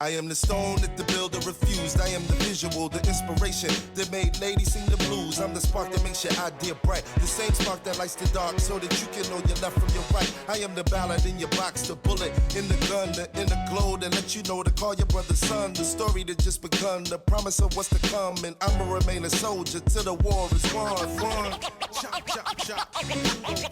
I am the stone that the builder refused. I am the visual, the inspiration that made ladies sing the blues. I'm the spark that makes your idea bright. The same spark that lights the dark so that you can know your left from your right. I am the ballad in your box, the bullet in the gun, the inner glow that let you know to call your brother son. The story that just begun, the promise of what's to come. And I'ma remain a soldier till the war is won. Chop, chop, chop. Flip.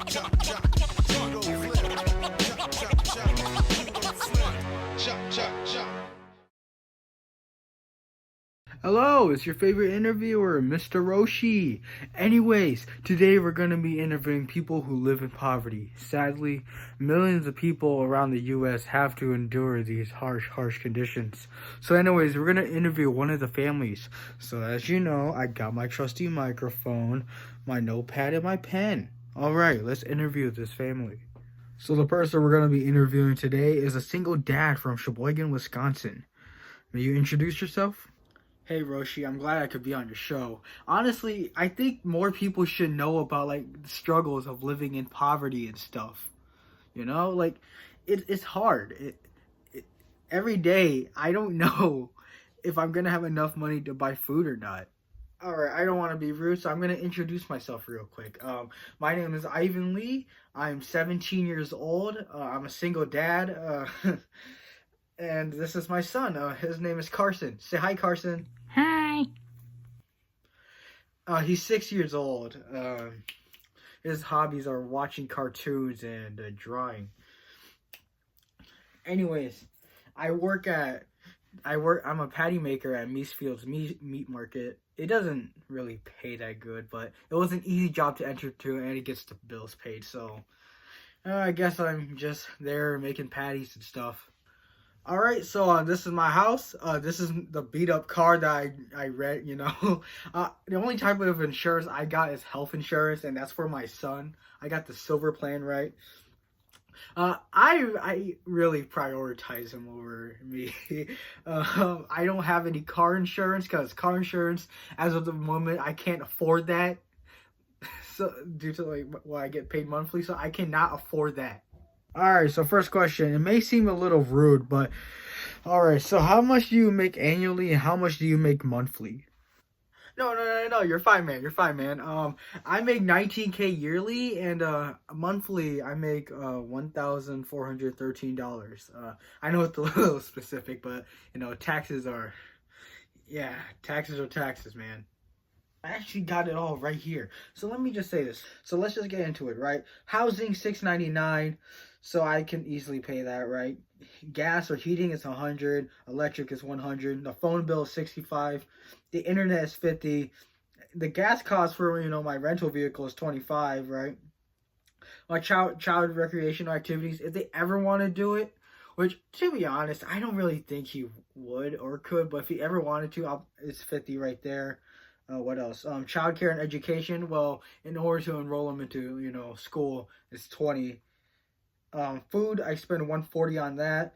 Chop, chop, chop. Go flip. Chop, chop, chop. Go flip. Chop, chop, chop. Hello, it's your favorite interviewer, Mr. Roshi. Anyways, today we're going to be interviewing people who live in poverty. Sadly, millions of people around the U.S. have to endure these harsh conditions. So anyways, we're going to interview one of the families. So as you know, I got my trusty microphone, my notepad, and my pen. Alright, let's interview this family. So the person we're going to be interviewing today is a single dad from Sheboygan, Wisconsin. May you introduce yourself? Hey Roshi, I'm glad I could be on your show. Honestly, I think more people should know about like the struggles of living in poverty and stuff. You know, like it's hard. Every day I don't know if I'm gonna have enough money to buy food or not. All right, I don't want to be rude, so I'm gonna introduce myself real quick. My name is Ivan Lee. I'm 17 years old. I'm a single dad. And this is my son. His name is Carson. Say hi, Carson. Hi. He's 6 years old. His hobbies are watching cartoons and drawing. Anyways, I'm a patty maker at Meesfield's meat market. It doesn't really pay that good, but it was an easy job to enter to, and it gets the bills paid. So I guess I'm just there making patties and stuff. All right, so this is my house. This is the beat up car that I read, you know. The only type of insurance I got is health insurance, and that's for my son. I got the silver plan, right? I really prioritize him over me. I don't have any car insurance because car insurance, as of the moment, I can't afford that. So due to like what I get paid monthly, so I cannot afford that. Alright, so first question. It may seem a little rude, but alright, so how much do you make annually and how much do you make monthly? No, you're fine, man. You're fine, man. I make 19K yearly and monthly I make $1,413. I know it's a little specific, but you know, taxes are taxes, man. I actually got it all right here. So let me just say this. So let's just get into it, right? Housing $699, so I can easily pay that, right? Gas or heating is $100, electric is $100, the phone bill is $65, the internet is $50, the gas cost for my rental vehicle is $25, right? My child recreational activities, if they ever want to do it, which to be honest, I don't really think he would or could, but if he ever wanted to, it's $50 right there. What else? Childcare and education. Well, in order to enroll him into school, it's $20. Food, I spend $140 on that.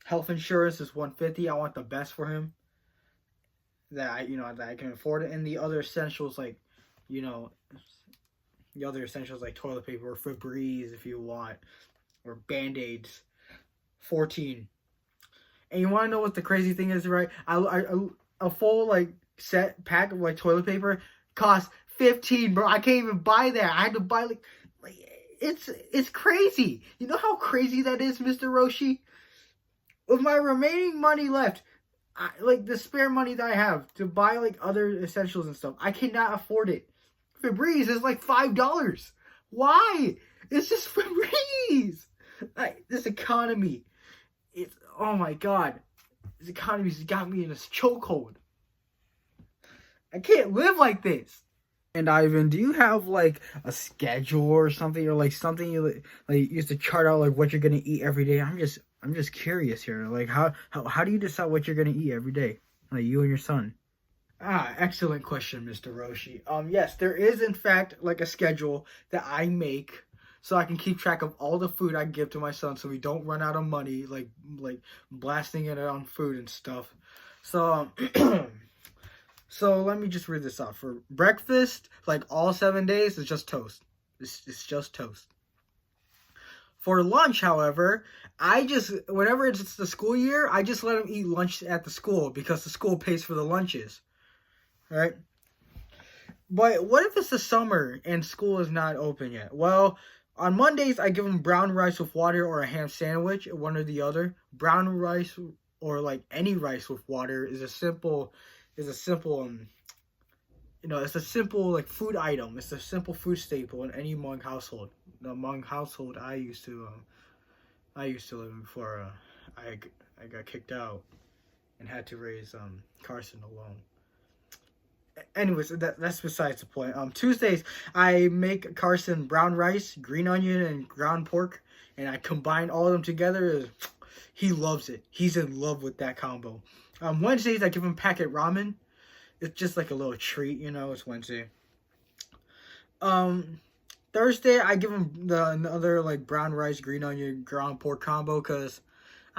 Health insurance is $150. I want the best for him that I can afford it. And the other essentials like toilet paper or Febreze if you want, or Band-Aids, $14. And you want to know what the crazy thing is, right? A full set pack of toilet paper costs $15, bro. I can't even buy that. I had to buy it's crazy. You know how crazy that is, Mr. Roshi? With my remaining money left, the spare money that I have to buy other essentials and stuff, I cannot afford it. Febreze is $5. Why? It's just Febreze. This economy, oh my god, this economy's got me in a chokehold. I can't live like this. And Ivan, do you have a schedule or something, or something you used to chart out what you're gonna eat every day? I'm just curious here. How do you decide what you're gonna eat every day? You and your son. Excellent question, Mr. Roshi. Yes, there is in fact a schedule that I make so I can keep track of all the food I give to my son, so we don't run out of money like blasting it on food and stuff. So So let me just read this off. For breakfast, all 7 days, it's just toast. It's just toast. For lunch, however, whenever it's the school year, I just let them eat lunch at the school because the school pays for the lunches, right? But what if it's the summer and school is not open yet? Well, on Mondays, I give them brown rice with water or a ham sandwich, one or the other. Brown rice or like any rice with water is a simple, it's a simple like food item. It's a simple food staple in any Hmong household. The Hmong household I used to live in before I got kicked out and had to raise Carson alone. Anyways, that's besides the point. Tuesdays I make Carson brown rice, green onion, and ground pork, and I combine all of them together. He loves it. He's in love with that combo. Wednesdays I give him packet ramen. It's just like a little treat, it's Wednesday. Thursday, I give him another like brown rice, green onion, ground pork combo because,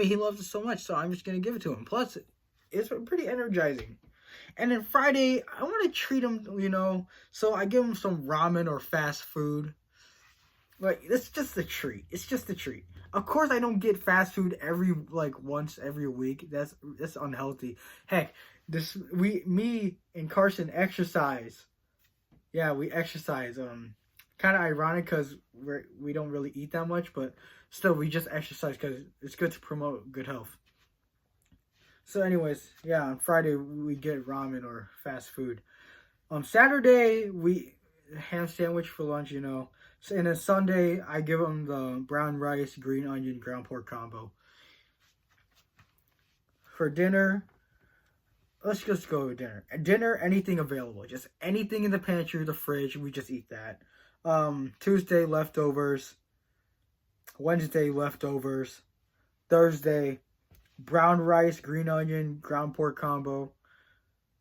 he loves it so much, so I'm just going to give it to him. Plus, it's pretty energizing. And then Friday, I want to treat him, so I give him some ramen or fast food. Like, it's just a treat. It's just a treat. Of course, I don't get fast food once every week. That's unhealthy. Heck, me and Carson exercise. Yeah, we exercise. Kind of ironic because we don't really eat that much, but still we just exercise because it's good to promote good health. So, anyways, yeah, on Friday we get ramen or fast food. On Saturday we ham sandwich for lunch, So, and then Sunday I give them the brown rice, green onion, ground pork combo. For dinner, let's just go with dinner. Dinner, anything available. Just anything in the pantry, the fridge, we just eat that. Tuesday, leftovers. Wednesday, leftovers. Thursday, brown rice, green onion, ground pork combo.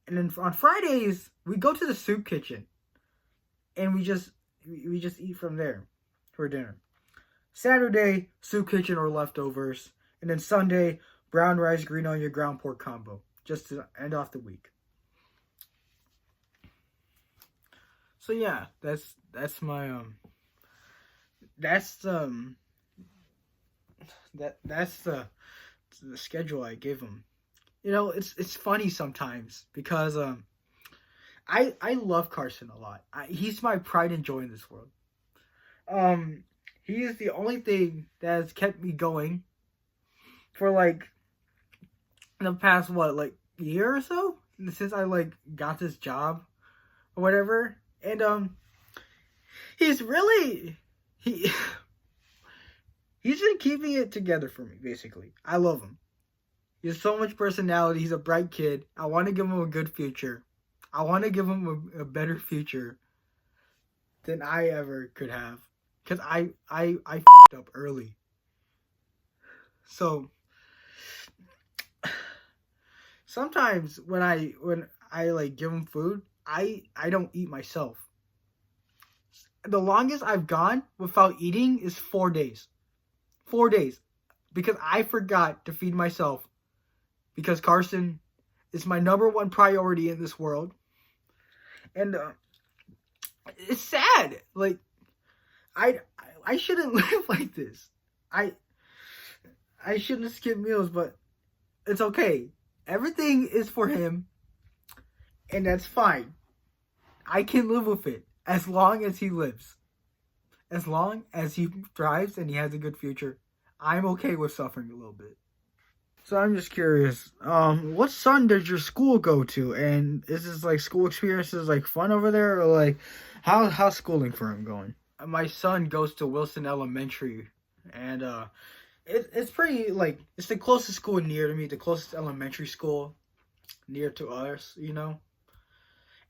And then on Fridays, we go to the soup kitchen. And we just eat from there for dinner. Saturday, soup kitchen or leftovers. And then Sunday, brown rice, green onion, ground pork combo. Just to end off the week. So yeah, that's my that's the schedule I give him. It's funny sometimes because I love Carson a lot. He's my pride and joy in this world. He is the only thing that has kept me going for the past year or so since I got this job or whatever. And he's really he's been keeping it together for me, basically. I love him. He has so much personality. He's a bright kid. I want to give him a good future. I want to give him a better future than I ever could have. Because I fucked up early. So sometimes when I give him food, I don't eat myself. The longest I've gone without eating is 4 days. 4 days. Because I forgot to feed myself. Because Carson is my number one priority in this world. And it's sad. I shouldn't live like this. I shouldn't skip meals, but it's okay. Everything is for him. And that's fine. I can live with it. As long as he lives. As long as he thrives and he has a good future. I'm okay with suffering a little bit. So I'm just curious. What son does your school go to? And is this school experiences fun over there? Or how's schooling for him going? My son goes to Wilson Elementary. And it's pretty it's the closest school near to me. The closest elementary school near to us,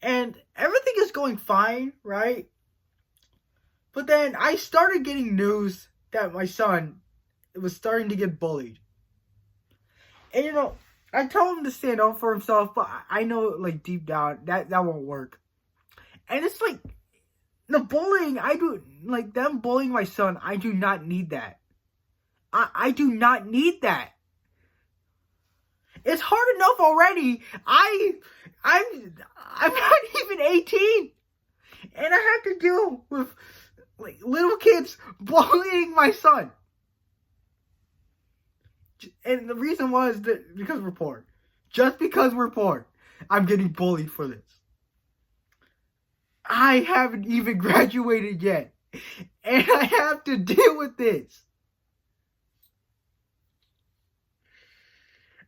And everything is going fine, right? But then I started getting news that my son was starting to get bullied. And I told him to stand up for himself, but I know deep down that won't work. And it's the bullying I do, them bullying my son, I do not need that. I do not need that. It's hard enough already. I'm not even 18. And I have to deal with Like, little kids bullying my son. And the reason was that because we're poor. Just because we're poor, I'm getting bullied for this. I haven't even graduated yet. And I have to deal with this.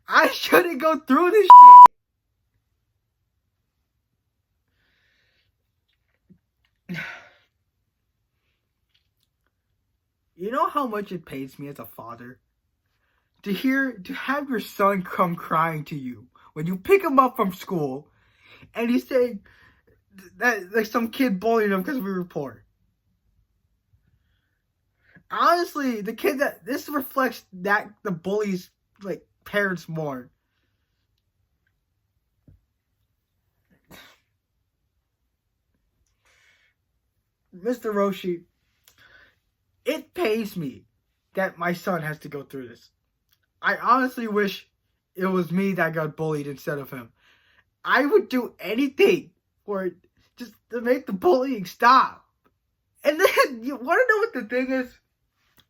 I shouldn't go through this shit. You know how much it pains me as a father to have your son come crying to you when you pick him up from school and he's saying that like some kid bullied him because we were poor. Honestly, this reflects that the bullies like parents more. Mr. Roshi, it pains me that my son has to go through this. I honestly wish it was me that got bullied instead of him. I would do anything for it just to make the bullying stop. And then, you want to know what the thing is?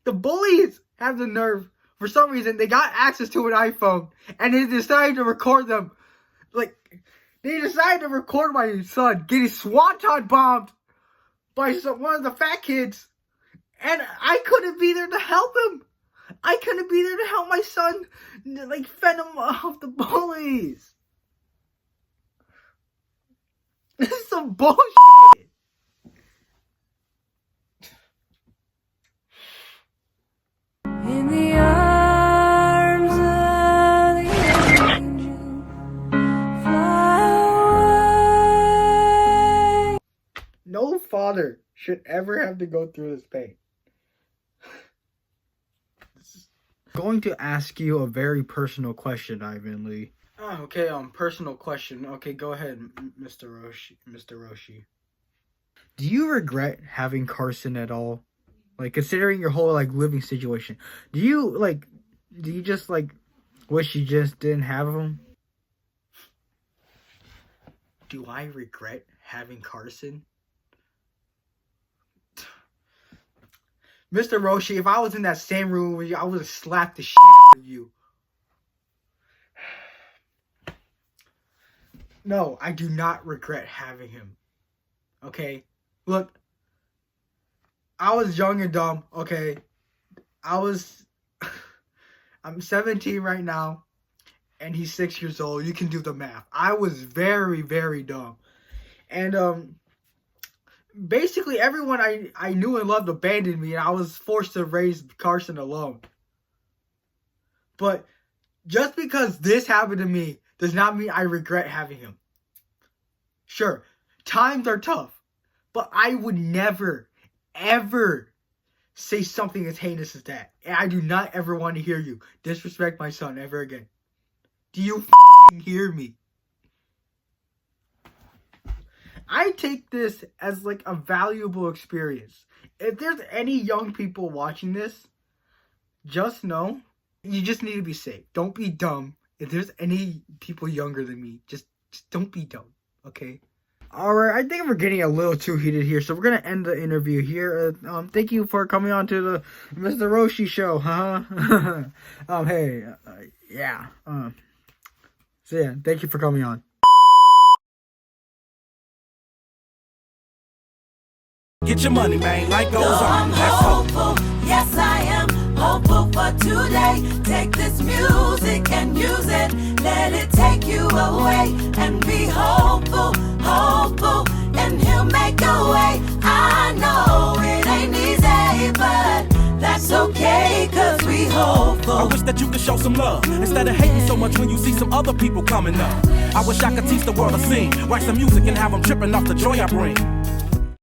The bullies have the nerve, for some reason, they got access to an iPhone, and they decided to record them. Like, they decided to record my son getting swanton bombed by one of the fat kids. And I couldn't be there to help him. I couldn't be there to help my son, like, fend him off the bullies. This is some bullshit. In the arms of the angel, fly away. No father should ever have to go through this pain. I'm going to ask you a very personal question, Ivan Lee. Oh, okay, personal question. Okay, go ahead, Mr. Roshi. Do you regret having Carson at all? Like, considering your whole, like, living situation. Do you just, like, wish you just didn't have him? Do I regret having Carson? Mr. Roshi, if I was in that same room with you, I would have slapped the shit out of you. No, I do not regret having him. Okay? Look, I was young and dumb, okay? I'm 17 right now, and he's 6 years old. You can do the math. I was very, very dumb. And, basically everyone I knew and loved abandoned me, and I was forced to raise Carson alone. But just because this happened to me does not mean I regret having him. Sure, times are tough, but I would never, ever say something as heinous as that. And I do not ever want to hear you disrespect my son ever again. Do you hear me? I take this as like a valuable experience. If there's any young people watching this, just know you just need to be safe. Don't be dumb. If there's any people younger than me, just don't be dumb, okay? Alright, I think we're getting a little too heated here, so we're going to end the interview here. Thank you for coming on to the Mr. Roshi show, huh? So yeah, thank you for coming on. Get your money, man. Life goes So on. I'm Let's hope. hopeful, yes I am hopeful for today. Take this music and use it. Let it take you away and be hopeful, hopeful, and he'll make a way. I know it ain't easy, but that's okay, cause we hopeful. I wish that you could show some love instead of hating so much when you see some other people coming up. I wish I could teach the world to sing, write some music and have them tripping off the joy I bring.